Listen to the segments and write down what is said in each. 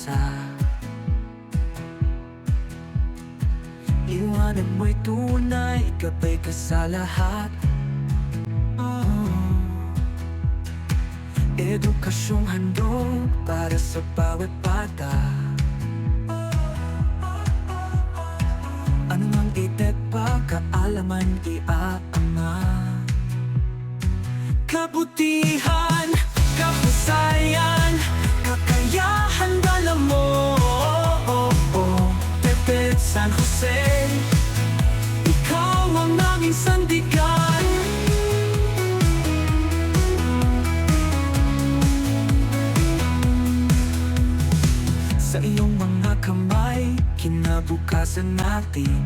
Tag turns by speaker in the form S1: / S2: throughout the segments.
S1: pag-asa. Liwanag mo'y tunay, gabay ka sa lahat. Edukasyong handog para sa bawat bata. Anumang edad pa, kaalaman iaanga. Kabutihan, kahusayan, kakayahan, dala mo. Tepet San Jose, ikaw ang aming sandigan. Sa iyong mga kamay, kinabukasan natin.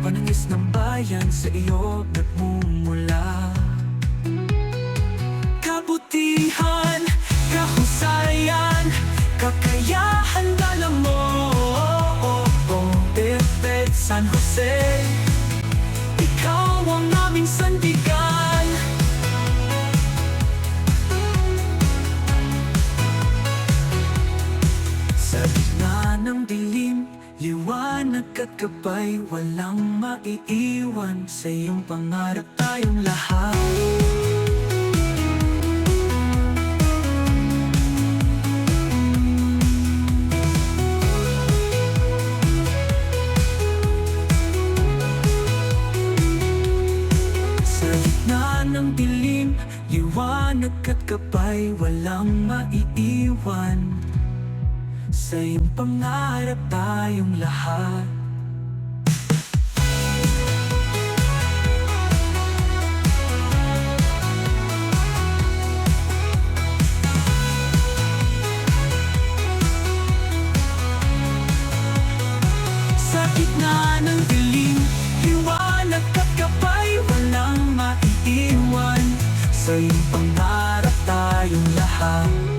S1: Panangis ng bayan sa iyo nagmumula. Kabutihan, kahusayan, kakayahan, dala mo. Tepet San Jose, ikaw ang aming sandigan. Sa gitna ng dilim, liwanag at gabay, walang maiiwan. Sa iyong pangarap tayong lahat. Sa gitna ng dilim, liwanag at gabay, walang maiiwan. Sa iyong pangarap tayong lahat. Sa gitna ng dilim, liwanag at gabay, walang maiiwan. Sa iyong pangarap tayong lahat.